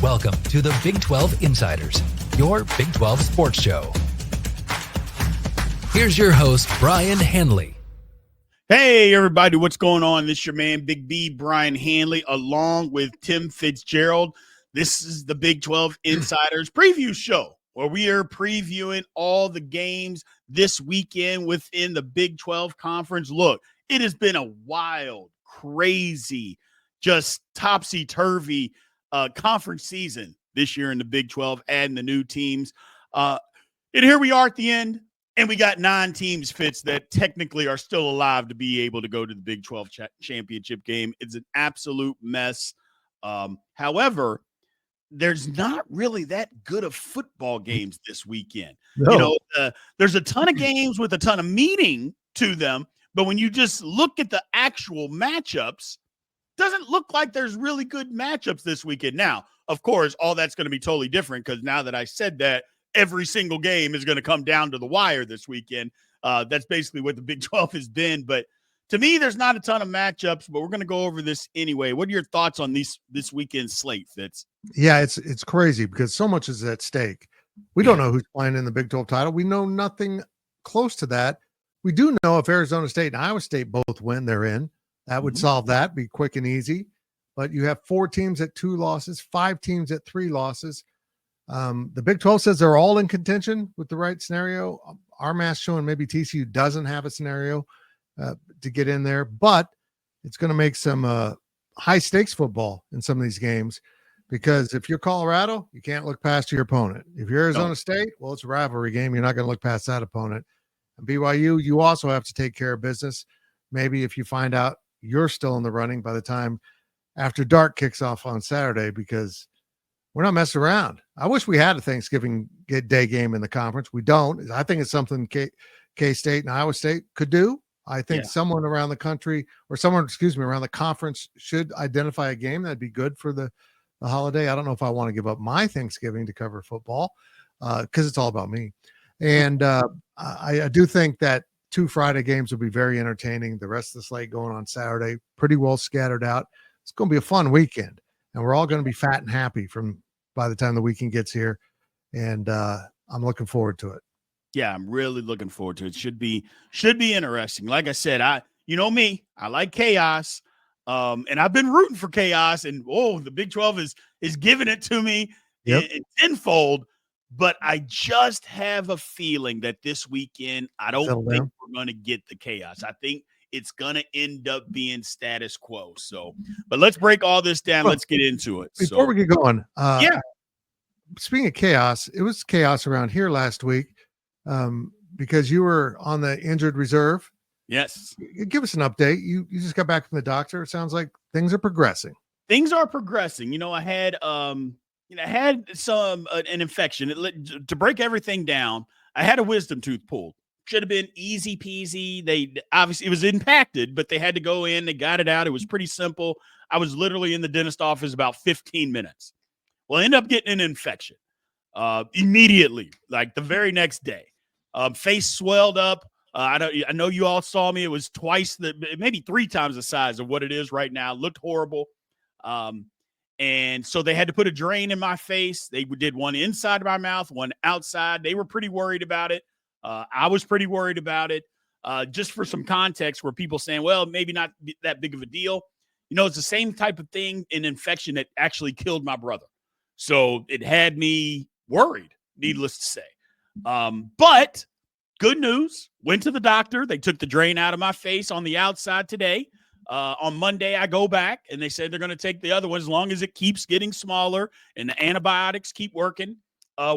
Welcome to the Big 12 Insiders, your Big 12 sports show. Here's your host, Brien Hanley. Hey, everybody, what's going on? This is your man, Big B, Brien Hanley, along with Tim Fitzgerald. This is the Big 12 Insiders preview show, where we are previewing all the games this weekend within the Big 12 Conference. Look, it has been a wild, crazy, just topsy-turvy conference season this year in the Big 12, adding the new teams. And here we are at the end, and we got 9 teams, Fitz, that technically are still alive to be able to go to the Big 12 championship game. It's an absolute mess. However, there's not really that good of football games this weekend. No. You know, there's a ton of games with a ton of meaning to them, but when you just look at the actual matchups, doesn't look like there's really good matchups this weekend. Now, of course, all that's going to be totally different because now that I said that, every single game is going to come down to the wire this weekend. That's basically what the Big 12 has been. But to me, there's not a ton of matchups, but we're going to go over this anyway. What are your thoughts on this weekend's slate, Fitz? Yeah, it's crazy because so much is at stake. We don't know who's playing in the Big 12 title. We know nothing close to that. We do know if Arizona State and Iowa State both win, they're in. That would solve that, be quick and easy. But you have 4 teams at 2 losses, 5 teams at 3 losses. The Big 12 says they're all in contention with the right scenario. Our math showing maybe TCU doesn't have a scenario to get in there, but it's going to make some high stakes football in some of these games because if you're Colorado, you can't look past your opponent. If you're Arizona State, well, it's a rivalry game. You're not going to look past that opponent. And BYU, you also have to take care of business. Maybe if you find out you're still in the running by the time after dark kicks off on Saturday, because we're not messing around. I wish we had a Thanksgiving day game in the conference. We don't. I think it's something K-State and Iowa State could do. I think someone around the country or someone, around the conference should identify a game that'd be good for the holiday. I don't know if I want to give up my Thanksgiving to cover football because it's all about me. And I do think that 2 Friday games will be very entertaining. The rest of the slate going on Saturday, pretty well scattered out. It's going to be a fun weekend, and we're all going to be fat and happy by the time the weekend gets here. And I'm looking forward to it. Yeah, I'm really looking forward to it. Should be interesting. Like I said, you know me, I like chaos. And I've been rooting for chaos, and the Big 12 is giving it to me in tenfold. But I just have a feeling that this weekend, I don't think we're going to get the chaos. I think it's going to end up being status quo. So, but let's break all this down. Let's get into it. Before we get going, speaking of chaos, it was chaos around here last week because you were on the injured reserve. Yes. Give us an update. You just got back from the doctor. It sounds like things are progressing. Things are progressing. You know, I had some an infection. To break everything down, I had a wisdom tooth pulled. Should have been easy peasy. They obviously, it was impacted, but they had to go in. They got it out. It was pretty simple. I was literally in the dentist office about 15 minutes. Well, I ended up getting an infection immediately, like the very next day. Face swelled up. I know you all saw me. It was maybe 3 times the size of what it is right now. It looked horrible. And so they had to put a drain in my face. They did one inside of my mouth, one outside. They were pretty worried about it. I was pretty worried about it. Just for some context where people saying, well, maybe not that big of a deal. You know, it's the same type of thing, an infection that actually killed my brother. So it had me worried, needless to say. But good news, went to the doctor. They took the drain out of my face on the outside today. On Monday, I go back, and they said they're going to take the other one as long as it keeps getting smaller and the antibiotics keep working,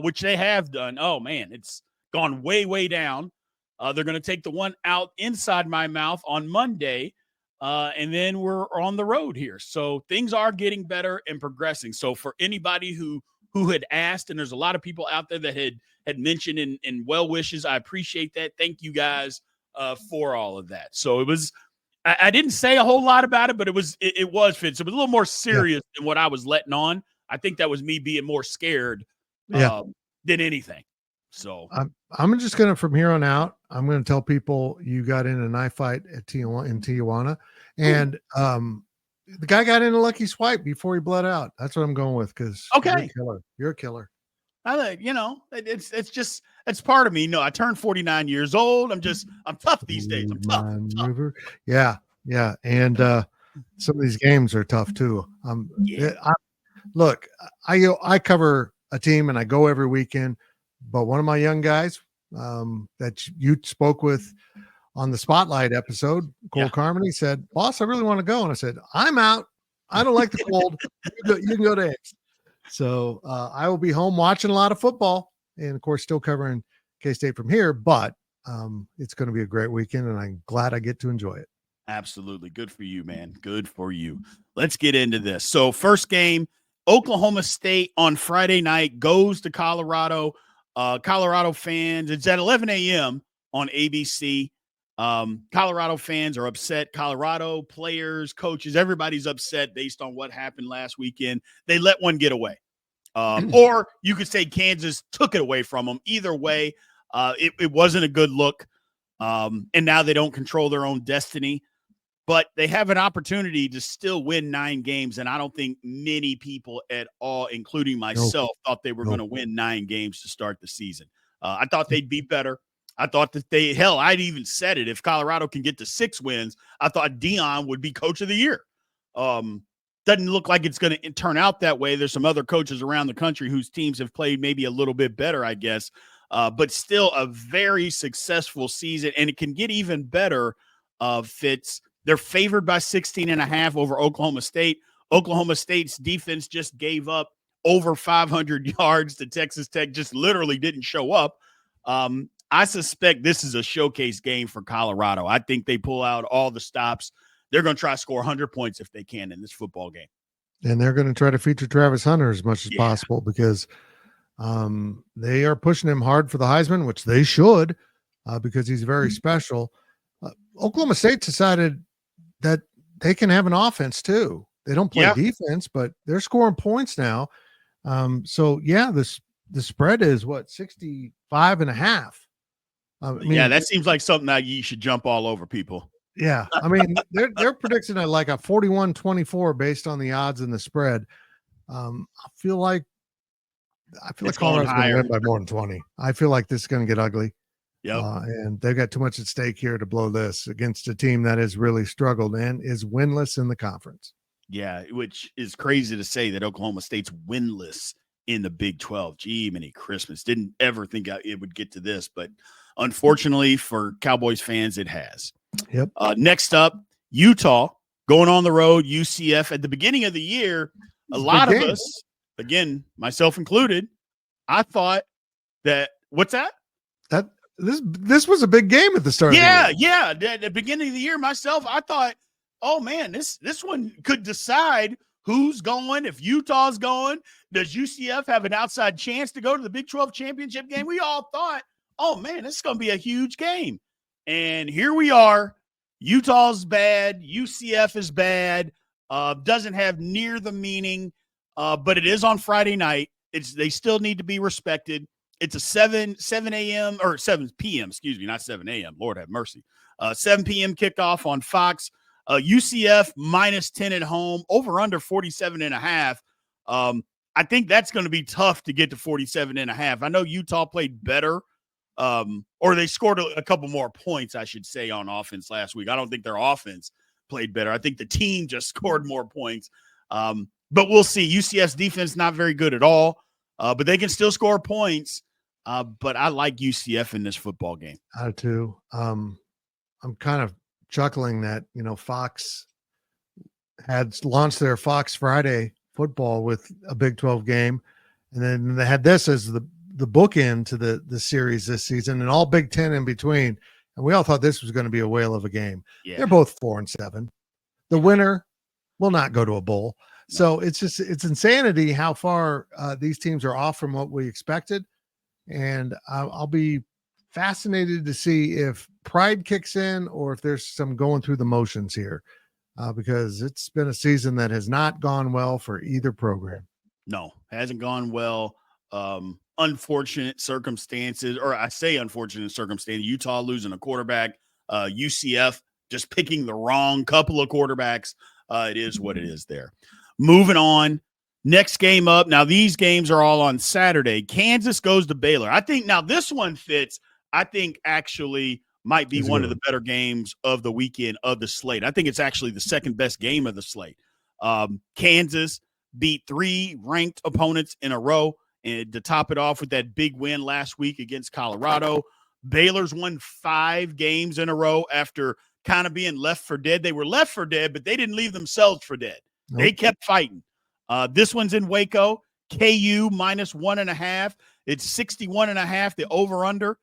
which they have done. Oh, man, it's gone way, way down. They're going to take the one out inside my mouth on Monday, and then we're on the road here. So things are getting better and progressing. So for anybody who had asked, and there's a lot of people out there that had mentioned in well wishes, I appreciate that. Thank you guys for all of that. So it was – I didn't say a whole lot about it, but it was Fitz. It was a little more serious than what I was letting on. I think that was me being more scared than anything. So I'm just going to, from here on out, I'm going to tell people you got in a knife fight in Tijuana. And The guy got in a lucky swipe before he bled out. That's what I'm going with because Okay. you're a killer. You're a killer. It's part of me. No, I turned 49 years old. I'm tough these days. I'm tough. Yeah. Yeah. And some of these games are tough too. Look, I cover a team and I go every weekend, but one of my young guys that you spoke with on the Spotlight episode, Cole Carmody, said, "Boss, I really want to go." And I said, "I'm out. I don't like the cold. You can go to X." So I will be home watching a lot of football and, of course, still covering K-State from here. But it's going to be a great weekend, and I'm glad I get to enjoy it. Absolutely. Good for you, man. Good for you. Let's get into this. So first game, Oklahoma State on Friday night goes to Colorado. Colorado fans, it's at 11 a.m. on ABC. Colorado fans are upset. Colorado players, coaches, everybody's upset based on what happened last weekend. They let one get away. Or you could say Kansas took it away from them. Either way, it wasn't a good look. And now they don't control their own destiny. But they have an opportunity to still win 9 games, and I don't think many people at all, including myself, thought they were going to win 9 games to start the season. I thought they'd be better. I thought that I'd even said it. If Colorado can get to 6 wins, I thought Dion would be coach of the year. Doesn't look like it's going to turn out that way. There's some other coaches around the country whose teams have played maybe a little bit better, I guess. But still a very successful season, and it can get even better, Fitz. They're favored by 16.5 over Oklahoma State. Oklahoma State's defense just gave up over 500 yards to Texas Tech, just literally didn't show up. I suspect this is a showcase game for Colorado. I think they pull out all the stops. They're going to try to score 100 points if they can in this football game. And they're going to try to feature Travis Hunter as much as possible because they are pushing him hard for the Heisman, which they should because he's very special. Oklahoma State decided that they can have an offense too. They don't play defense, but they're scoring points now. The spread is 65.5. That seems like something that you should jump all over people. Yeah. I mean, they're predicting like a 41-24 based on the odds and the spread. I feel like Colorado's going to win by more than 20. I feel like this is going to get ugly. And they've got too much at stake here to blow this against a team that has really struggled and is winless in the conference. Yeah, which is crazy to say that Oklahoma State's winless in the Big 12. Gee, many Christmas. Didn't ever think it would get to this, but unfortunately for Cowboys fans, it has. Yep. Next up, Utah going on the road, UCF. At the beginning of the year, a lot of us, again, myself included, I thought that – what's that? This was a big game at the start of the year. Yeah. At the beginning of the year, myself, I thought, oh, man, this one could decide who's going. If Utah's going, does UCF have an outside chance to go to the Big 12 championship game? We all thought, oh, man, this is going to be a huge game. And here we are. Utah's bad. UCF is bad. Doesn't have near the meaning, but it is on Friday night. They still need to be respected. It's a 7 a.m. or 7 p.m. Excuse me, not 7 a.m. Lord have mercy. 7 p.m. kickoff on Fox. UCF -10 at home, over under 47.5. I think that's going to be tough to get to 47.5. I know Utah played better, or they scored a couple more points, I should say, on offense last week. I don't think their offense played better. I think the team just scored more points. But we'll see. UCF's defense not very good at all, but they can still score points. But I like UCF in this football game. I do too. I'm kind of chuckling that, Fox had launched their Fox Friday football with a Big 12 game. And then they had this as the bookend to the series this season and all Big 10 in between. And we all thought this was going to be a whale of a game. Yeah. They're both 4-7. The winner will not go to a bowl. No. So it's insanity how far these teams are off from what we expected. And I'll be fascinated to see if pride kicks in or if there's some going through the motions here, because it's been a season that has not gone well for either program. No, hasn't gone well. Unfortunate circumstances, or I say unfortunate circumstances. Utah losing a quarterback, UCF just picking the wrong couple of quarterbacks. It is what it is there. Moving on. Next game up. Now, these games are all on Saturday. Kansas goes to Baylor. I think now this one fits. I think actually might be one of the better games of the weekend of the slate. I think it's actually the second best game of the slate. Kansas beat 3 ranked opponents in a row, and to top it off with that big win last week against Colorado. Baylor's won 5 games in a row after kind of being left for dead. They were left for dead, but they didn't leave themselves for dead. Nope. They kept fighting. This one's in Waco. KU minus 1.5. It's 61.5. The over-under.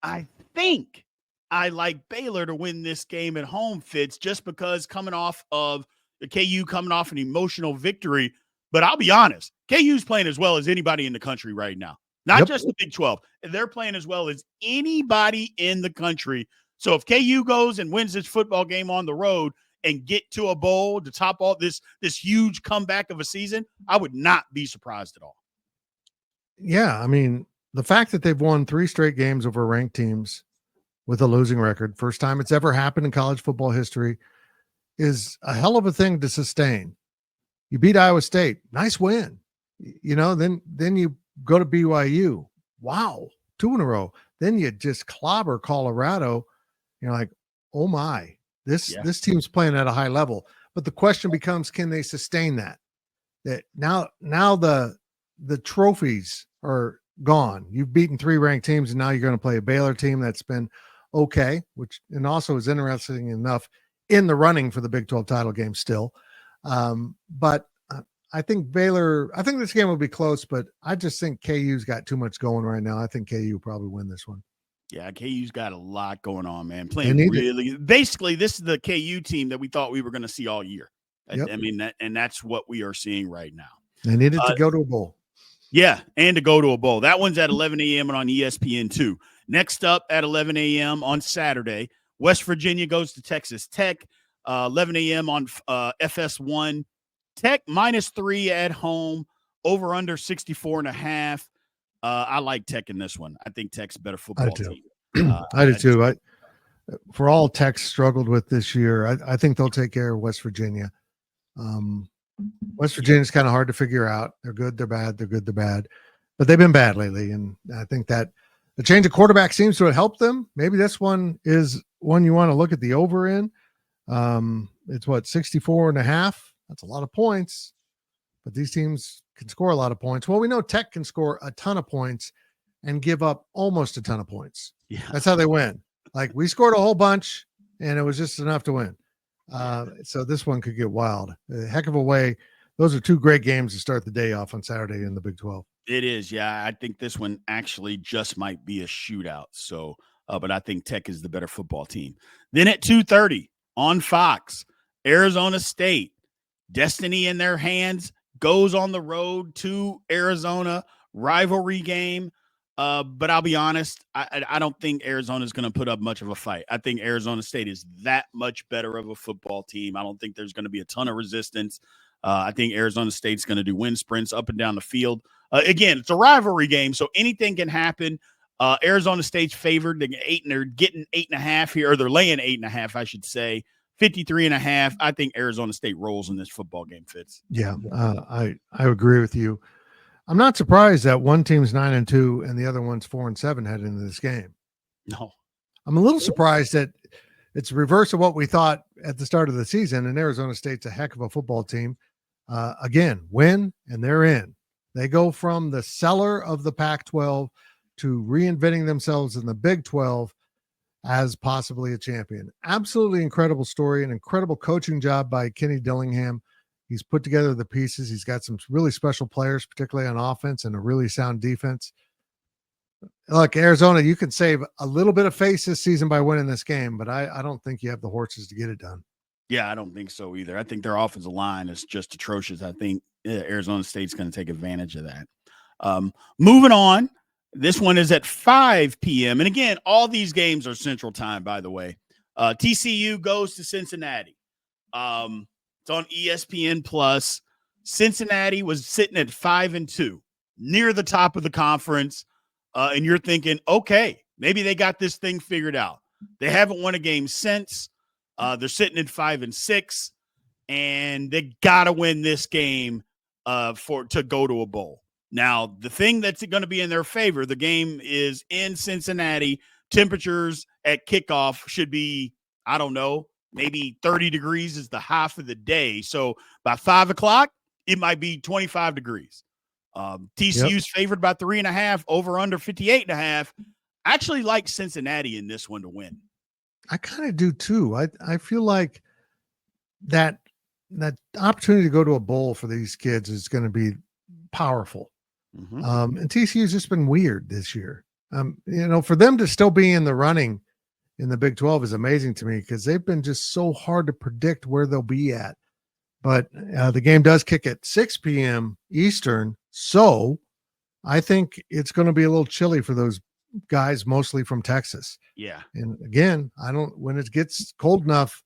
I think I like Baylor to win this game at home, Fitz, just because coming off of the KU coming off an emotional victory. But I'll be honest, KU's playing as well as anybody in the country right now. Not just the Big 12. They're playing as well as anybody in the country. So if KU goes and wins this football game on the road and get to a bowl to top all this huge comeback of a season, I would not be surprised at all. Yeah, I mean, the fact that they've won 3 straight games over ranked teams with a losing record, first time it's ever happened in college football history, is a hell of a thing to sustain. You beat Iowa State. Nice win. You know, then you go to BYU. Wow. 2 in a row. Then you just clobber Colorado. You're like, oh my, this team's playing at a high level. But the question becomes, can they sustain that? That now the trophies are gone. You've beaten 3 ranked teams, and now you're going to play a Baylor team that's been okay, which and also is interesting enough in the running for the Big 12 title game still. But I think this game will be close, but I just think KU's got too much going right now. I think KU will probably win this one. Yeah, KU's got a lot going on, man. Playing really – basically, this is the KU team that we thought we were going to see all year. Yep. I mean, that's what we are seeing right now. They needed to go to a bowl. Yeah, and to go to a bowl. That one's at 11 a.m. and on ESPN2. Next up at 11 a.m. on Saturday, West Virginia goes to Texas Tech, 11 a.m. on FS1. Tech -3 at home, over under 64.5. I like Tech in this one. I think Tech's a better football team. I do too. For all Tech's struggled with this year, I think they'll take care of West Virginia. West Virginia's kind of hard to figure out. They're good, they're bad, they're good, they're bad. But they've been bad lately, and I think that the change of quarterback seems to have helped them. Maybe this one is one you want to look at the over in. It's 64.5. That's a lot of points, but these teams can score a lot of points. Well, we know Tech can score a ton of points and give up almost a ton of points. Yeah. That's how they win. Like, we scored a whole bunch and it was just enough to win. So this one could get wild. A heck of a way. Those are 2 great games to start the day off on Saturday in the Big 12. It is. Yeah. I think this one actually just might be a shootout. So, but I think Tech is the better football team. Then at 2:30 on Fox, Arizona State, destiny in their hands, goes on the road to Arizona, rivalry game. But I'll be honest, I don't think Arizona's going to put up much of a fight. I think Arizona State is that much better of a football team. I don't think there's going to be a ton of resistance. I think Arizona State's going to do wind sprints up and down the field. Again, it's a rivalry game, so anything can happen. Arizona State's favored. They're getting 8.5 here, or they're laying 8.5, I should say. 53.5. I think Arizona State rolls in this football game, Fitz. Yeah, I agree with you. I'm not surprised that one team's 9-2 and the other one's 4-7 heading into this game. No, I'm a little surprised that it's reverse of what we thought at the start of the season. And Arizona State's a heck of a football team. Again, win and they're in. They go from the cellar of the Pac-12 to reinventing themselves in the Big 12 as possibly a champion. Absolutely incredible story, an incredible coaching job by Kenny Dillingham. He's put together the pieces. He's got some really special players, particularly on offense, and a really sound defense. Look, Arizona, you can save a little bit of face this season by winning this game, but I don't think you have the horses to get it done. Yeah, I don't think so either. I think their offensive line is just atrocious. I think Arizona State's going to take advantage of that. Moving on. This one is at 5 p.m. And again, all these games are Central Time, by the way. TCU goes to Cincinnati. It's on ESPN Plus. Cincinnati was sitting at 5-2, near the top of the conference. And you're thinking, okay, maybe they got this thing figured out. They haven't won a game since. They're sitting at 5-6, and they got to win this game to go to a bowl. Now, the thing that's going to be in their favor, the game is in Cincinnati. Temperatures at kickoff should be, I don't know, maybe 30 degrees is the high for the day. So by 5 o'clock, it might be 25 degrees. TCU's favored by 3.5, over under 58.5. I actually like Cincinnati in this one to win. I kind of do too. I feel like that opportunity to go to a bowl for these kids is going to be powerful. Mm-hmm. And TCU's just been weird this year. For them to still be in the running in the Big 12 is amazing to me because they've been just so hard to predict where they'll be at. But the game does kick at 6 p.m. Eastern. So I think it's going to be a little chilly for those guys, mostly from Texas. Yeah. And again, when it gets cold enough,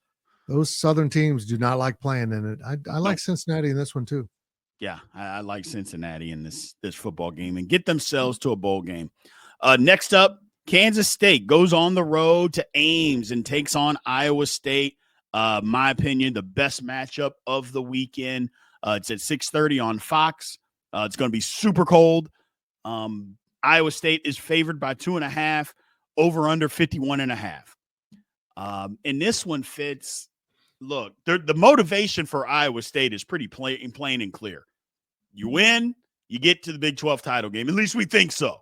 those Southern teams do not like playing in it. I like Cincinnati in this one too. Yeah, I like Cincinnati in this football game and get themselves to a bowl game. Next up, Kansas State goes on the road to Ames and takes on Iowa State. My opinion, the best matchup of the weekend. It's at 6:30 on Fox. It's going to be super cold. Iowa State is favored by 2.5, over under 51.5. And this one fits. Look, the motivation for Iowa State is pretty plain and clear. You win, you get to the Big 12 title game. At least we think so,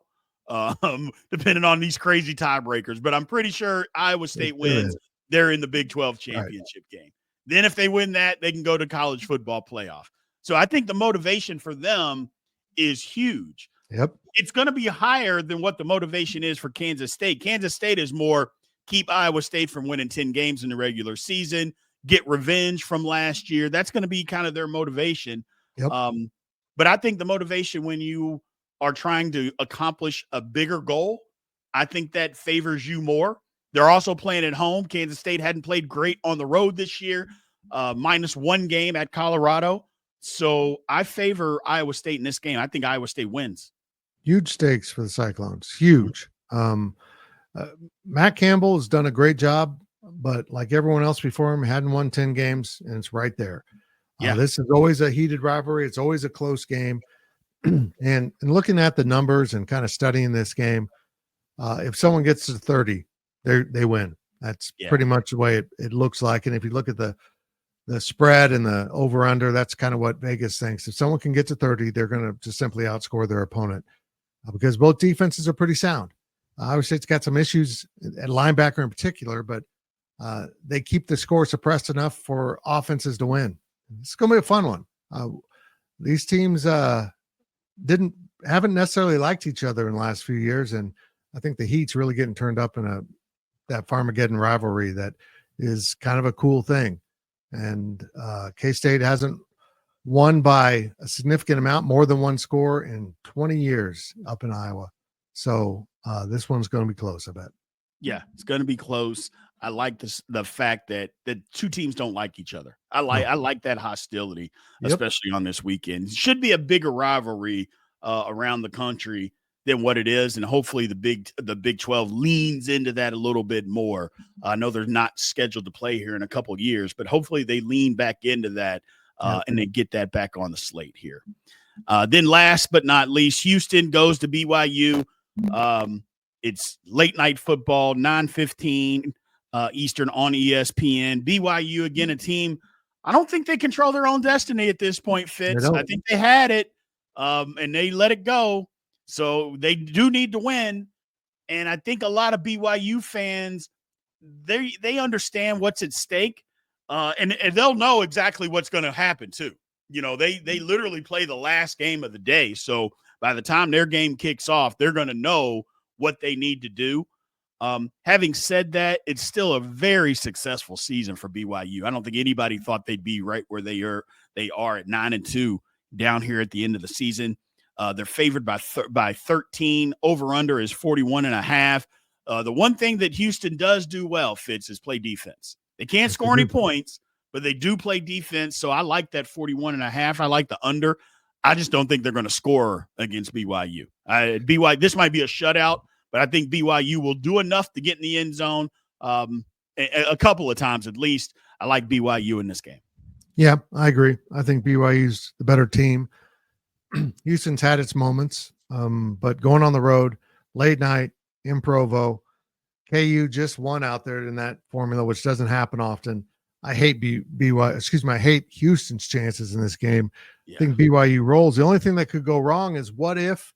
depending on these crazy tiebreakers. But I'm pretty sure Iowa State wins. They're in the Big 12 championship game. Then if they win that, they can go to college football playoff. So I think the motivation for them is huge. Yep. It's going to be higher than what the motivation is for Kansas State. Kansas State is more keep Iowa State from winning 10 games in the regular season, get revenge from last year. That's going to be kind of their motivation. Yep. But I think the motivation when you are trying to accomplish a bigger goal, I think that favors you more. They're also playing at home. Kansas State hadn't played great on the road this year, -1 game at Colorado. So I favor Iowa State in this game. I think Iowa State wins. Huge stakes for the Cyclones. Huge. Matt Campbell has done a great job, but like everyone else before him, hadn't won 10 games, and it's right there. Yeah. This is always a heated rivalry. It's always a close game. and looking at the numbers and kind of studying this game, if someone gets to 30, they win. That's pretty much the way it looks like. And if you look at the spread and the over-under, that's kind of what Vegas thinks. If someone can get to 30, they're going to just simply outscore their opponent because both defenses are pretty sound. Obviously, it's got some issues at linebacker in particular, but they keep the score suppressed enough for offenses to win. It's going to be a fun one. These teams haven't necessarily liked each other in the last few years, and I think the heat's really getting turned up in that Farmageddon rivalry that is kind of a cool thing. And K-State hasn't won by a significant amount, more than one score in 20 years up in Iowa. So this one's going to be close, I bet. Yeah, it's going to be close. I like the fact that the two teams don't like each other. I like that hostility, especially on this weekend. It should be a bigger rivalry around the country than what it is, and hopefully the Big 12 leans into that a little bit more. I know they're not scheduled to play here in a couple of years, but hopefully they lean back into that and they get that back on the slate here. Then last but not least, Houston goes to BYU. It's late night football, 9:15 Eastern on ESPN. BYU, again, a team, I don't think they control their own destiny at this point, Fitz. I think they had it, and they let it go. So they do need to win. And I think a lot of BYU fans, they understand what's at stake, and they'll know exactly what's going to happen too. They literally play the last game of the day. So by the time their game kicks off, they're going to know what they need to do. Having said that, it's still a very successful season for BYU. I don't think anybody thought they'd be right where they are at 9-2 down here at the end of the season. They're favored by 13. Over under is 41.5. The one thing that Houston does do well, Fitz, is play defense. They can't score any points, but they do play defense. So I like that 41.5. I like the under. I just don't think they're going to score against BYU. This might be a shutout, but I think BYU will do enough to get in the end zone. a couple of times at least. I like BYU in this game. Yeah, I agree. I think BYU's the better team. Houston's had its moments, but going on the road, late night in Provo, KU just won out there in that formula, which doesn't happen often. I hate I hate Houston's chances in this game. Yeah. I think BYU rolls. The only thing that could go wrong is what if,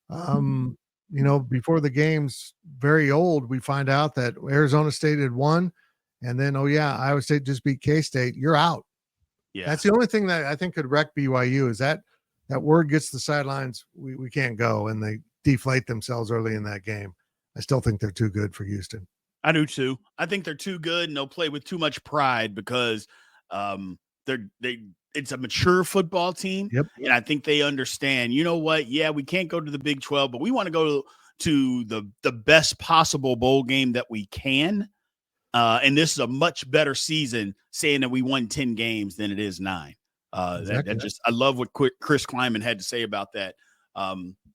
before the game's very old, we find out that Arizona State had won, and then, Iowa State just beat K-State. You're out. Yeah. That's the only thing that I think could wreck BYU is that word gets to the sidelines. We can't go, and they deflate themselves early in that game. I still think they're too good for Houston. I do too. I think they're too good, and they'll play with too much pride because it's a mature football team. Yep. And I think they understand, you know what? Yeah, we can't go to the Big 12, but we want to go to the best possible bowl game that we can. And this is a much better season saying that we won 10 games than it is 9. Exactly. I love what Chris Kleiman had to say about that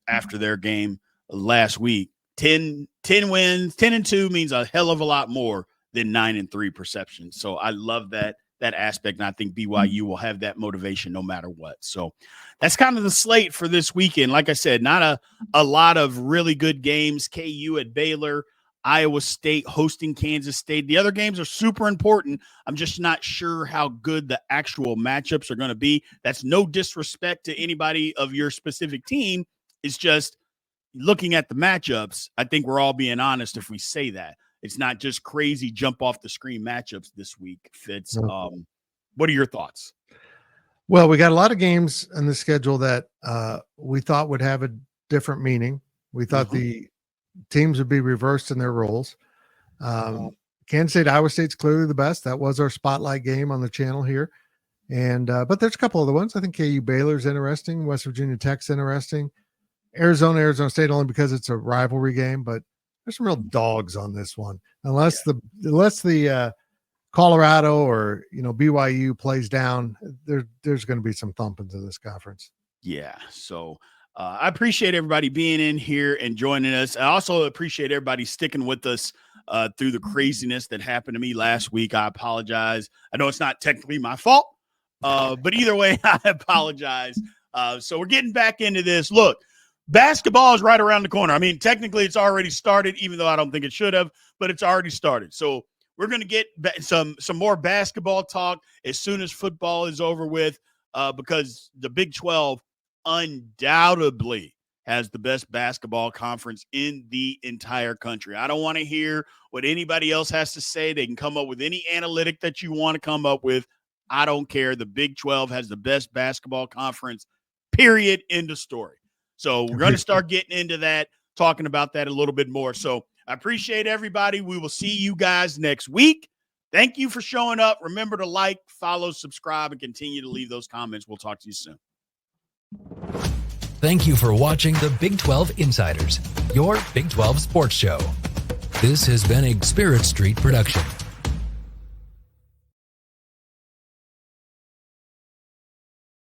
after their game last week. 10 wins, 10-2 means a hell of a lot more than 9-3 perception. So I love that aspect, and I think BYU will have that motivation no matter what. So that's kind of the slate for this weekend. Like I said, not a lot of really good games. KU at Baylor, Iowa State hosting Kansas State. The other games are super important. I'm just not sure how good the actual matchups are going to be. That's no disrespect to anybody of your specific team. It's just looking at the matchups, I think we're all being honest if we say that. It's not just crazy jump off the screen matchups this week, Fitz. No. What are your thoughts? Well, we got a lot of games on the schedule that we thought would have a different meaning. We thought the teams would be reversed in their roles. Kansas State, Iowa State's clearly the best. That was our spotlight game on the channel here. And but there's a couple other ones. I think KU Baylor's interesting. West Virginia Tech's interesting. Arizona State only because it's a rivalry game, but there's some real dogs on this one. Unless the Colorado or BYU plays down, there's going to be some thumpings in this conference. Yeah. So I appreciate everybody being in here and joining us. I also appreciate everybody sticking with us through the craziness that happened to me last week. I apologize. I know it's not technically my fault, but either way, I apologize. So we're getting back into this. Look, basketball is right around the corner. I mean, technically it's already started, even though I don't think it should have, but it's already started. So we're going to get some more basketball talk as soon as football is over with, because the Big 12 undoubtedly has the best basketball conference in the entire country. I don't want to hear what anybody else has to say. They can come up with any analytic that you want to come up with. I don't care. The Big 12 has the best basketball conference, period, end of story. So we're going to start getting into that, talking about that a little bit more. So I appreciate everybody. We will see you guys next week. Thank you for showing up. Remember to like, follow, subscribe, and continue to leave those comments. We'll talk to you soon. Thank you for watching the Big 12 Insiders, your Big 12 sports show. This has been a Spirit Street production.